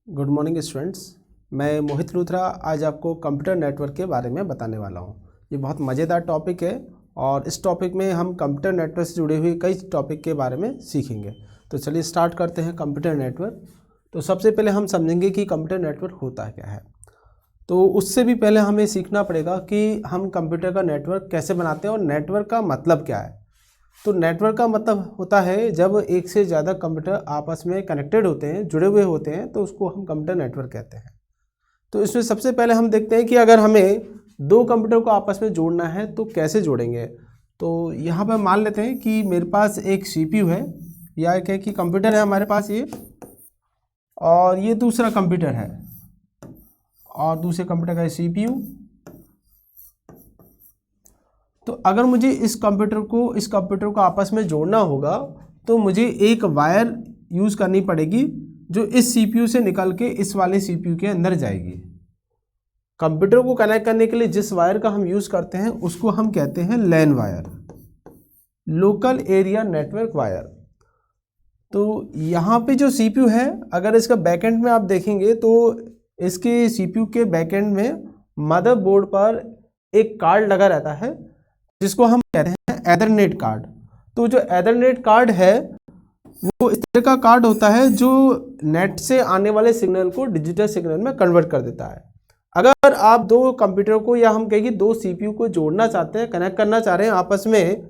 Good morning students. मैं मोहित लूथरा आज आपको कंप्यूटर नेटवर्क के बारे में बताने वाला हूं। ये बहुत मज़ेदार टॉपिक है और इस टॉपिक में हम कंप्यूटर नेटवर्क से जुड़े हुए कई टॉपिक के बारे में सीखेंगे। तो चलिए स्टार्ट करते हैं कंप्यूटर नेटवर्क। तो सबसे पहले हम समझेंगे कि कंप्यूटर नेटवर्क होता क्या है। तो उससे भी पहले हमें सीखना पड़ेगा कि हम कंप्यूटर का नेटवर्क कैसे बनाते हैं और नेटवर्क का मतलब क्या है। तो नेटवर्क का मतलब होता है जब एक से ज़्यादा कंप्यूटर आपस में कनेक्टेड होते हैं, जुड़े हुए होते हैं, तो उसको हम कंप्यूटर नेटवर्क कहते हैं। तो इसमें सबसे पहले हम देखते हैं कि अगर हमें दो कंप्यूटर को आपस में जोड़ना है तो कैसे जोड़ेंगे। तो यहाँ पर मान लेते हैं कि मेरे पास एक सीपीयू है या क्या कि कंप्यूटर है हमारे पास ये, और ये दूसरा कंप्यूटर है और दूसरे कंप्यूटर का सीपीयू। तो अगर मुझे इस कंप्यूटर को आपस में जोड़ना होगा तो मुझे एक वायर यूज़ करनी पड़ेगी जो इस सीपीयू से निकल के इस वाले सीपीयू के अंदर जाएगी। कंप्यूटर को कनेक्ट करने के लिए जिस वायर का हम यूज़ करते हैं उसको हम कहते हैं LAN wire, local area network wire. तो यहाँ पे जो सीपीयू है, अगर इसका बैकएंड में आप देखेंगे तो इसके सीपीयू के बैकएंड में मदरबोर्ड पर एक कार्ड लगा रहता है जिसको हम कहते हैं एथरनेट कार्ड। तो जो एथरनेट कार्ड है वो इस तरह का कार्ड होता है जो नेट से आने वाले सिग्नल को डिजिटल सिग्नल में कन्वर्ट कर देता है। अगर आप दो कंप्यूटर को या हम कहेंगे दो सीपीयू को जोड़ना चाहते हैं, कनेक्ट करना चाह रहे हैं आपस में,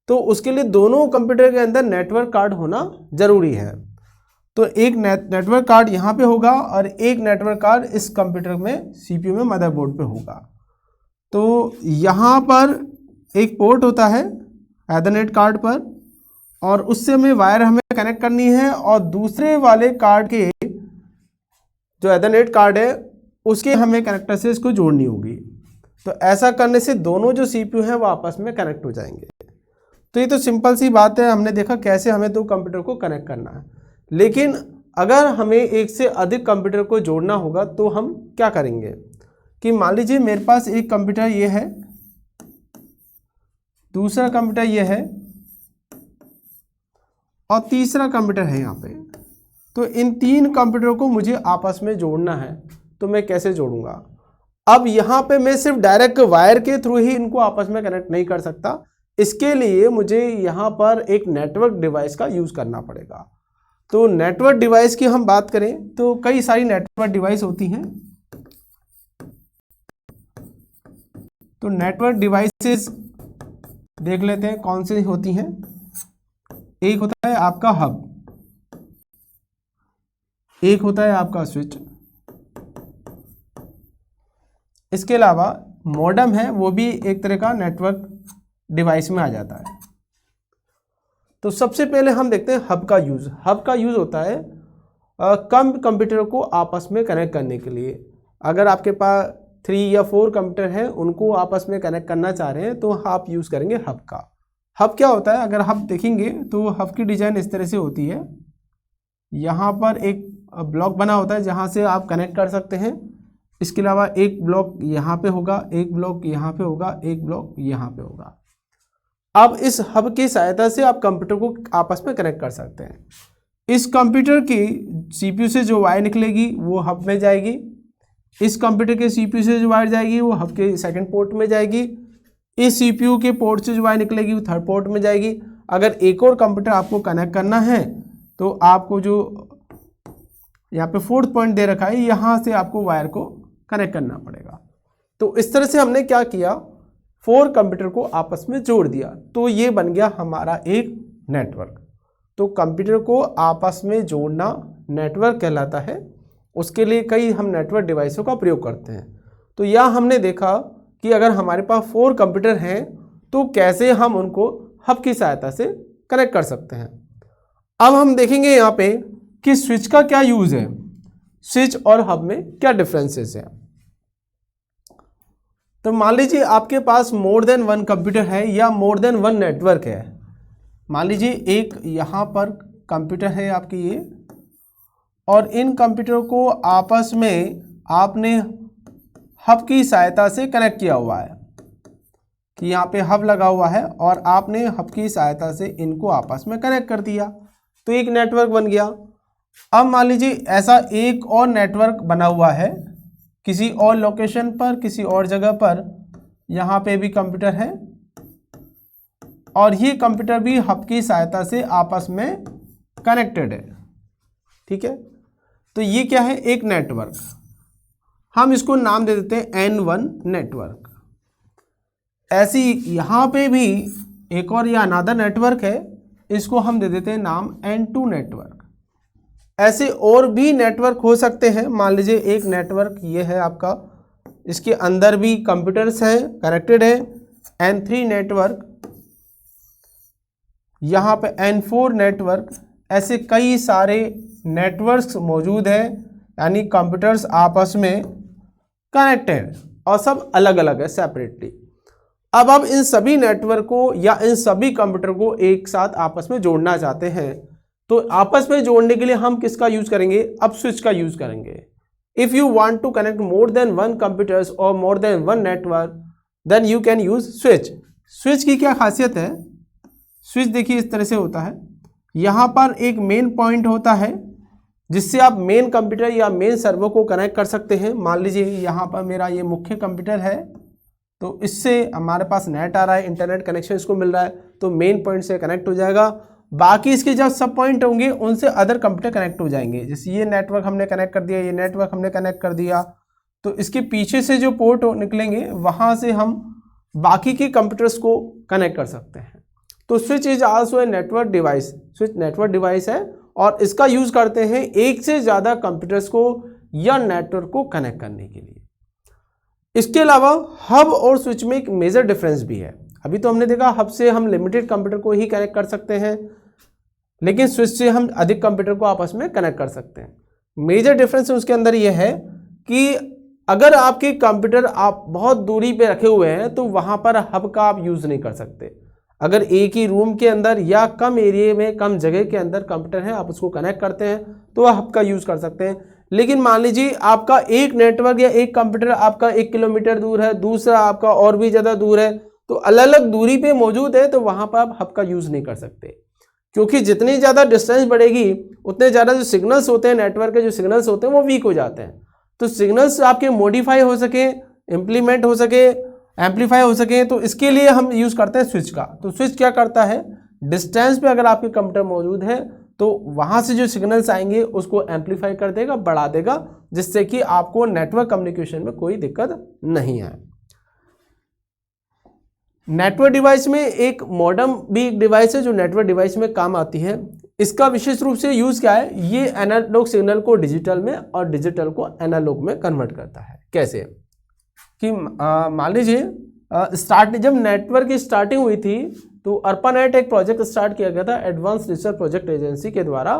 तो उसके लिए दोनों कंप्यूटर के अंदर नेटवर्क कार्ड होना ज़रूरी है। तो एक नेटवर्क कार्ड यहाँ पे होगा और एक नेटवर्क कार्ड इस कंप्यूटर में सीपीयू में मदरबोर्ड पे होगा। तो यहाँ पर एक पोर्ट होता है एथरनेट कार्ड पर और उससे हमें वायर हमें कनेक्ट करनी है और दूसरे वाले कार्ड के जो एथरनेट कार्ड है उसके हमें कनेक्टर से इसको जोड़नी होगी। तो ऐसा करने से दोनों जो सीपीयू हैं वो आपस में कनेक्ट हो जाएंगे। तो ये तो सिंपल सी बात है, हमने देखा कैसे हमें दो कंप्यूटर को कनेक्ट करना है। लेकिन अगर हमें एक से अधिक कंप्यूटर को जोड़ना होगा तो हम क्या करेंगे कि मान लीजिए मेरे पास एक कंप्यूटर ये है, दूसरा कंप्यूटर ये है और तीसरा कंप्यूटर है यहाँ पे। तो इन तीन कंप्यूटर को मुझे आपस में जोड़ना है, तो मैं कैसे जोड़ूंगा। अब यहाँ पे मैं सिर्फ डायरेक्ट वायर के थ्रू ही इनको आपस में कनेक्ट नहीं कर सकता, इसके लिए मुझे यहाँ पर एक नेटवर्क डिवाइस का यूज़ करना पड़ेगा। तो नेटवर्क डिवाइस की हम बात करें तो कई सारी नेटवर्क डिवाइस होती हैं। तो नेटवर्क डिवाइसेस देख लेते हैं कौन सी होती हैं। एक होता है आपका हब, एक होता है आपका स्विच, इसके अलावा मॉडेम है, वो भी एक तरह का नेटवर्क डिवाइस में आ जाता है। तो सबसे पहले हम देखते हैं हब का यूज़। हब का यूज़ होता है कम कंप्यूटर को आपस में कनेक्ट करने के लिए। अगर आपके पास 3 या 4 कंप्यूटर हैं, उनको आपस में कनेक्ट करना चाह रहे हैं तो आप यूज़ करेंगे हब का। हब क्या होता है, अगर हब देखेंगे तो हब की डिज़ाइन इस तरह से होती है। यहाँ पर एक ब्लॉक बना होता है जहाँ से आप कनेक्ट कर सकते हैं। इसके अलावा एक ब्लॉक यहाँ पे होगा, एक ब्लॉक यहाँ पे होगा, एक ब्लॉक यहाँ पे होगा। अब इस हब की सहायता से आप कंप्यूटर को आपस में कनेक्ट कर सकते हैं। इस कंप्यूटर की सीपीयू से जो वायर निकलेगी वो हब में जाएगी, इस कंप्यूटर के सीपीयू से जो वायर जाएगी वो हब के सेकंड पोर्ट में जाएगी, इस सीपीयू के पोर्ट से जो वायर निकलेगी वो थर्ड पोर्ट में जाएगी। अगर एक और कंप्यूटर आपको कनेक्ट करना है तो आपको जो यहाँ पे 4th पॉइंट दे रखा है, यहाँ से आपको वायर को कनेक्ट करना पड़ेगा। तो इस तरह से हमने क्या किया, 4 कंप्यूटर को आपस में जोड़ दिया, तो ये बन गया हमारा एक नेटवर्क। तो कंप्यूटर को आपस में जोड़ना नेटवर्क कहलाता है। उसके लिए कई हम नेटवर्क डिवाइसों का प्रयोग करते हैं। तो यह हमने देखा कि अगर हमारे पास 4 कंप्यूटर हैं तो कैसे हम उनको हब की सहायता से कनेक्ट कर सकते हैं। अब हम देखेंगे यहाँ पे कि स्विच का क्या यूज़ है, स्विच और हब में क्या डिफरेंसेस हैं। तो मान लीजिए आपके पास मोर देन 1 कंप्यूटर है या मोर देन 1 नेटवर्क है। मान लीजिए एक यहाँ पर कंप्यूटर है आपकी ये, और इन कंप्यूटर को आपस में आपने हब की सहायता से कनेक्ट किया हुआ है कि यहाँ पे हब लगा हुआ है और आपने हब की सहायता से इनको आपस में कनेक्ट कर दिया, तो एक नेटवर्क बन गया। अब मान लीजिए ऐसा एक और नेटवर्क बना हुआ है किसी और लोकेशन पर, किसी और जगह पर, यहाँ पे भी कंप्यूटर है और ये कंप्यूटर भी हब की सहायता से आपस में कनेक्टेड है। ठीक है, तो ये क्या है, एक नेटवर्क। हम इसको नाम दे देते हैं N1 नेटवर्क। ऐसी यहाँ पे भी एक और ये अनदर नेटवर्क है, इसको हम दे देते हैं नाम N2 नेटवर्क। ऐसे और भी नेटवर्क हो सकते हैं। मान लीजिए एक नेटवर्क ये है आपका, इसके अंदर भी कंप्यूटर्स हैं, कनेक्टेड है, N3 नेटवर्क, यहाँ पे N4 नेटवर्क। ऐसे कई सारे नेटवर्क्स मौजूद हैं, यानी कंप्यूटर्स आपस में कनेक्टेड और सब अलग अलग है सेपरेटली। अब इन सभी नेटवर्क को या इन सभी कंप्यूटर को एक साथ आपस में जोड़ना चाहते हैं, तो आपस में जोड़ने के लिए हम किसका यूज करेंगे, अब स्विच का यूज करेंगे। If you want to connect more than one computers और more than one network, then you can use switch. Switch की क्या खासियत है, स्विच देखिए इस तरह से होता है, यहाँ पर एक मेन पॉइंट होता है जिससे आप मेन कंप्यूटर या मेन सर्वर को कनेक्ट कर सकते हैं। मान लीजिए यहाँ पर मेरा ये मुख्य कंप्यूटर है, तो इससे हमारे पास नेट आ रहा है, इंटरनेट कनेक्शन इसको मिल रहा है, तो मेन पॉइंट से कनेक्ट हो जाएगा। बाकी इसके जब सब पॉइंट होंगे उनसे अदर कंप्यूटर कनेक्ट हो जाएंगे। जैसे ये नेटवर्क हमने कनेक्ट कर दिया, ये नेटवर्क हमने कनेक्ट कर दिया, तो इसके पीछे से जो पोर्ट निकलेंगे वहाँ से हम बाकी के कंप्यूटर्स को कनेक्ट कर सकते हैं। तो switch is also a network device. Switch network device है और इसका यूज करते हैं एक से ज़्यादा कंप्यूटर्स को या नेटवर्क को कनेक्ट करने के लिए। इसके अलावा हब और स्विच में एक मेजर डिफरेंस भी है। अभी तो हमने देखा हब से हम लिमिटेड कंप्यूटर को ही कनेक्ट कर सकते हैं, लेकिन स्विच से हम अधिक कंप्यूटर को आपस में कनेक्ट कर सकते हैं। मेजर डिफरेंस उसके अंदर यह है कि अगर आपके कंप्यूटर आप बहुत दूरी पे रखे हुए हैं तो वहाँ पर हब का आप यूज़ नहीं कर सकते। अगर एक ही रूम के अंदर या कम एरिया में, कम जगह के अंदर कंप्यूटर है, आप उसको कनेक्ट करते हैं तो वह हब का यूज़ कर सकते हैं। लेकिन मान लीजिए आपका एक नेटवर्क या एक कंप्यूटर आपका 1 किलोमीटर दूर है, दूसरा आपका और भी ज़्यादा दूर है, तो अलग अलग दूरी पे मौजूद है, तो वहाँ पर आप हब का यूज़ नहीं कर सकते, क्योंकि जितनी ज़्यादा डिस्टेंस बढ़ेगी उतने ज़्यादा जो सिग्नल्स होते हैं, नेटवर्क के जो सिग्नल्स होते हैं वो वीक हो जाते हैं। तो सिग्नल्स आपके मॉडिफाई हो सके, इम्प्लीमेंट हो सके, एम्पलीफाई हो सके, तो इसके लिए हम यूज़ करते हैं स्विच का। तो स्विच क्या करता है, डिस्टेंस पे अगर आपके कंप्यूटर मौजूद है तो वहाँ से जो सिग्नल्स आएंगे उसको एम्पलीफाई कर देगा, बढ़ा देगा, जिससे कि आपको नेटवर्क कम्युनिकेशन में कोई दिक्कत नहीं आए। नेटवर्क डिवाइस में एक मॉडेम भी एक डिवाइस है जो नेटवर्क डिवाइस में काम आती है। इसका विशेष रूप से यूज़ क्या है, ये एनालॉग सिग्नल को डिजिटल में और डिजिटल को एनालॉग में कन्वर्ट करता है। कैसे कि मान लीजिए जब नेटवर्क की स्टार्टिंग हुई थी तो ARPANET एक प्रोजेक्ट स्टार्ट किया गया था एडवांस रिसर्च प्रोजेक्ट एजेंसी के द्वारा।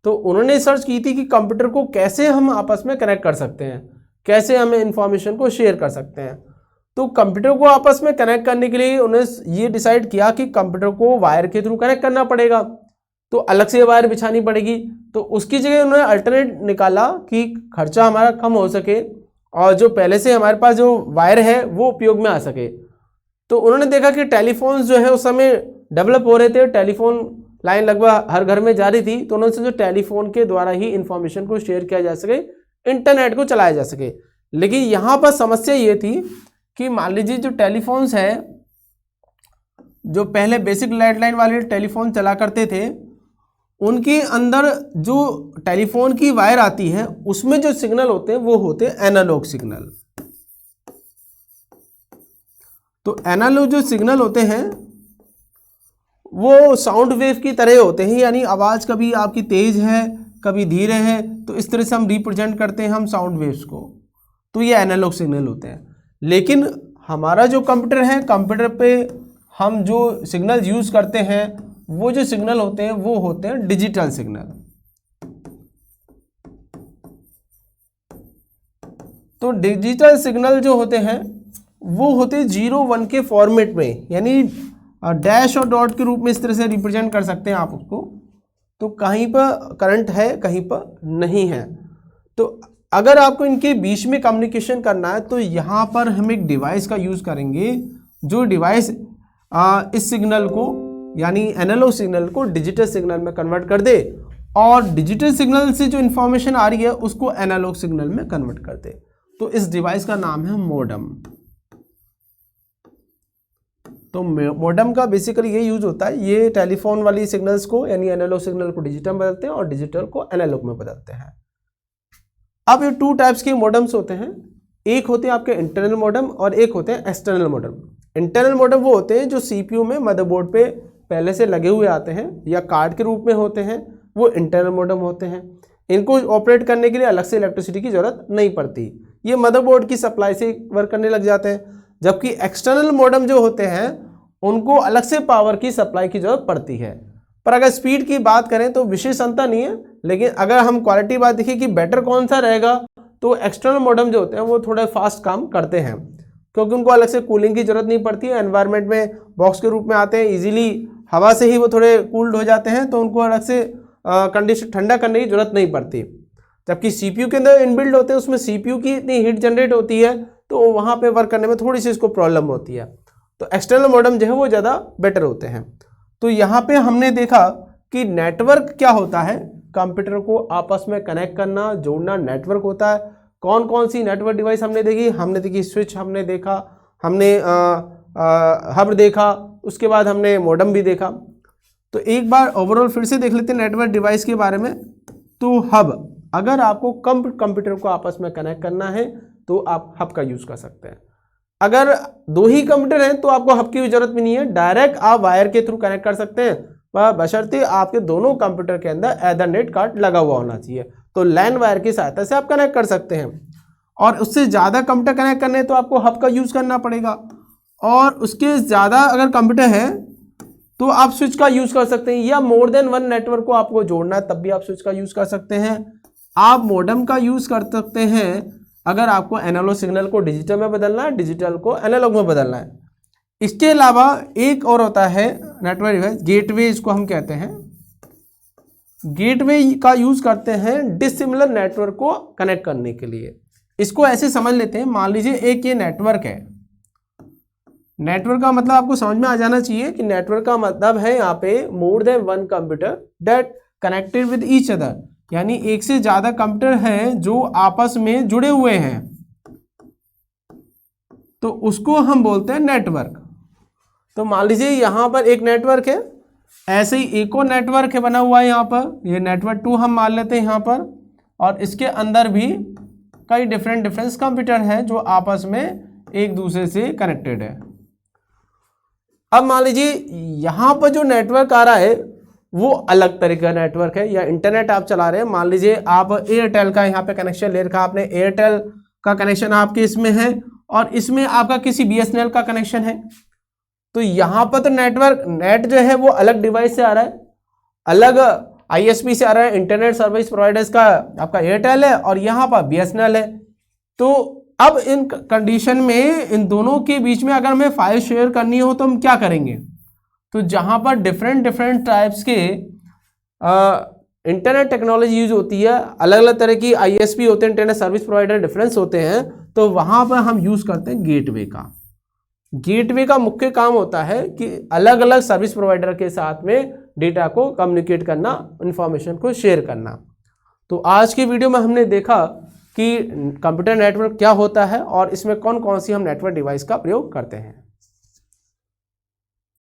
तो उन्होंने सर्च की थी कि कंप्यूटर को कैसे हम आपस में कनेक्ट कर सकते हैं, कैसे हमें इंफॉर्मेशन को शेयर कर सकते हैं। तो कंप्यूटर को आपस में कनेक्ट करने के लिए उन्होंने ये डिसाइड किया कि कंप्यूटर को वायर के थ्रू कनेक्ट करना पड़ेगा, तो अलग से वायर बिछानी पड़ेगी। तो उसकी जगह उन्होंने अल्टरनेट निकाला कि खर्चा हमारा कम हो सके और जो पहले से हमारे पास जो वायर है वो उपयोग में आ सके। तो उन्होंने देखा कि टेलीफोन्स जो है उस समय डेवलप हो रहे थे, टेलीफोन लाइन लगभग हर घर में जा रही थी, तो उन्होंने सोचा टेलीफोन के द्वारा ही इंफॉर्मेशन को शेयर किया जा सके, इंटरनेट को चलाया जा सके। लेकिन यहाँ पर समस्या ये थी कि मान लीजिए जो टेलीफोन्स हैं, जो पहले बेसिक लैंडलाइन वाले टेलीफोन चला करते थे, उनके अंदर जो टेलीफोन की वायर आती है उसमें जो सिग्नल होते हैं वो होते हैं एनालॉग सिग्नल। तो एनालॉग जो सिग्नल होते हैं वो साउंड वेव की तरह होते हैं, यानी आवाज़ कभी आपकी तेज़ है कभी धीरे है, तो इस तरह से हम रिप्रेजेंट करते हैं हम साउंड वेव्स को। तो ये एनालॉग सिग्नल होते हैं। लेकिन हमारा जो कंप्यूटर है, कंप्यूटर पे हम जो सिग्नल यूज़ करते हैं वो जो सिग्नल होते हैं वो होते हैं डिजिटल सिग्नल। तो डिजिटल सिग्नल जो होते हैं वो होते 0-1 के फॉर्मेट में, यानी डैश और डॉट के रूप में इस तरह से रिप्रेजेंट कर सकते हैं आप उसको। तो कहीं पर करंट है, कहीं पर नहीं है। तो अगर आपको इनके बीच में कम्युनिकेशन करना है तो यहाँ पर हम एक डिवाइस का यूज़ करेंगे, जो डिवाइस इस सिग्नल को यानी एनालॉग सिग्नल को डिजिटल सिग्नल में कन्वर्ट कर दे और डिजिटल सिग्नल से जो इन्फॉर्मेशन आ रही है उसको एनालॉग सिग्नल में कन्वर्ट करते हैं। तो इस डिवाइस का नाम है मॉडेम। तो मॉडेम का बेसिकली ये यूज होता है, ये टेलीफोन वाली सिग्नल्स को यानी एनालॉग सिग्नल को डिजिटल में बदलते हैं और डिजिटल को एनालॉग में बदलते हैं। अब ये 2 टाइप्स के मॉडेम्स होते हैं, एक होते हैं आपके इंटरनल मॉडेम और एक होते हैं एक्सटर्नल मॉडेम। इंटरनल मॉडेम वो होते हैं जो सीपीयू में मदरबोर्ड पे पहले से लगे हुए आते हैं या कार्ड के रूप में होते हैं, वो इंटरनल मॉडेम होते हैं। इनको ऑपरेट करने के लिए अलग से इलेक्ट्रिसिटी की जरूरत नहीं पड़ती, ये मदरबोर्ड की सप्लाई से वर्क करने लग जाते हैं। जबकि एक्सटर्नल मॉडेम जो होते हैं उनको अलग से पावर की सप्लाई की जरूरत पड़ती है। पर अगर स्पीड की बात करें तो विशेष अंतर नहीं है, लेकिन अगर हम क्वालिटी बात देखिए कि बेटर कौन सा रहेगा, तो एक्सटर्नल मॉडेम जो होते हैं वो थोड़े फास्ट काम करते हैं क्योंकि उनको अलग से कूलिंग की जरूरत नहीं पड़ती है। एनवायरनमेंट में बॉक्स के रूप में आते हैं, इजीली हवा से ही वो थोड़े कूल्ड हो जाते हैं, तो उनको अलग से कंडीशन ठंडा करने की जरूरत नहीं पड़ती। जबकि सीपीयू के अंदर इनबिल्ड होते हैं, उसमें सीपीयू की इतनी हीट जनरेट होती है तो वहाँ पे वर्क करने में थोड़ी सी इसको प्रॉब्लम होती है। तो एक्सटर्नल मॉडेम जो है वो ज़्यादा बेटर होते हैं। तो यहाँ पे हमने देखा कि नेटवर्क क्या होता है, कंप्यूटर को आपस में कनेक्ट करना, जोड़ना नेटवर्क होता है। कौन कौन सी नेटवर्क डिवाइस हमने देखी स्विच हमने देखा, हमने हब देखा, उसके बाद हमने मॉडेम भी देखा। तो एक बार ओवरऑल फिर से देख लेते हैं नेटवर्क डिवाइस के बारे में। तो हब, अगर आपको कंप्यूटर को आपस में कनेक्ट करना है तो आप हब का यूज़ कर सकते हैं। अगर 2 ही कंप्यूटर हैं तो आपको हब की जरूरत भी नहीं है, डायरेक्ट आप वायर के थ्रू कनेक्ट कर सकते हैं, पर बशर्ते आपके दोनों कंप्यूटर के अंदर एथरनेट कार्ड लगा हुआ होना चाहिए। तो लैन वायर की सहायता से आप कनेक्ट कर सकते हैं। और उससे ज़्यादा कंप्यूटर कनेक्ट करने तो आपको हब का यूज़ करना पड़ेगा, और उसके ज़्यादा अगर कंप्यूटर है तो आप स्विच का यूज़ कर सकते हैं, या मोर देन 1 नेटवर्क को आपको जोड़ना है तब भी आप स्विच का यूज़ कर सकते हैं। आप मॉडेम का यूज़ कर सकते हैं अगर आपको एनालॉग सिग्नल को डिजिटल में बदलना है, डिजिटल को एनालॉग में बदलना है। इसके अलावा एक और होता है नेटवर्क डिवाइस, गेटवे इसको हम कहते हैं। गेटवे का यूज़ करते हैं डिसिमिलर नेटवर्क को कनेक्ट करने के लिए। इसको ऐसे समझ लेते हैं, मान लीजिए एक ये नेटवर्क है। नेटवर्क का मतलब आपको समझ में आ जाना चाहिए कि नेटवर्क का मतलब है यहाँ पे more than 1 computer that connected with each other, यानी एक से ज्यादा कंप्यूटर हैं जो आपस में जुड़े हुए हैं, तो उसको हम बोलते हैं नेटवर्क। तो मान लीजिए यहाँ पर एक नेटवर्क है, ऐसे ही एक और नेटवर्क है बना हुआ है यहाँ पर, ये नेटवर्क 2 हम मान लेते हैं यहाँ पर, और इसके अंदर भी कई डिफरेंट कंप्यूटर हैं जो आपस में एक दूसरे से कनेक्टेड है। अब मान लीजिए यहाँ पर जो नेटवर्क आ रहा है वो अलग तरीके का नेटवर्क है, या इंटरनेट आप चला रहे हैं। मान लीजिए आप एयरटेल का यहाँ पे कनेक्शन ले रखा आपने, एयरटेल का कनेक्शन आपके इसमें है और इसमें आपका किसी बीएसएनएल का कनेक्शन है। तो यहाँ पर तो नेट जो है वो अलग डिवाइस से आ रहा है, अलग आईएसपी से आ रहा है, इंटरनेट सर्विस प्रोवाइडर्स का आपका एयरटेल है और यहाँ पर बीएसएनएल है। तो अब इन कंडीशन में इन दोनों के बीच में अगर हमें फाइल शेयर करनी हो तो हम क्या करेंगे, तो जहाँ पर डिफरेंट टाइप्स के इंटरनेट टेक्नोलॉजी यूज होती है, अलग अलग तरह की आईएसपी होते हैं, इंटरनेट सर्विस प्रोवाइडर डिफरेंस होते हैं, तो वहाँ पर हम यूज़ करते हैं गेटवे का। गेटवे का मुख्य काम होता है कि अलग अलग सर्विस प्रोवाइडर के साथ में डेटा को कम्युनिकेट करना, इंफॉर्मेशन को शेयर करना। तो आज की वीडियो में हमने देखा कि कंप्यूटर नेटवर्क क्या होता है और इसमें कौन कौन सी हम नेटवर्क डिवाइस का प्रयोग करते हैं।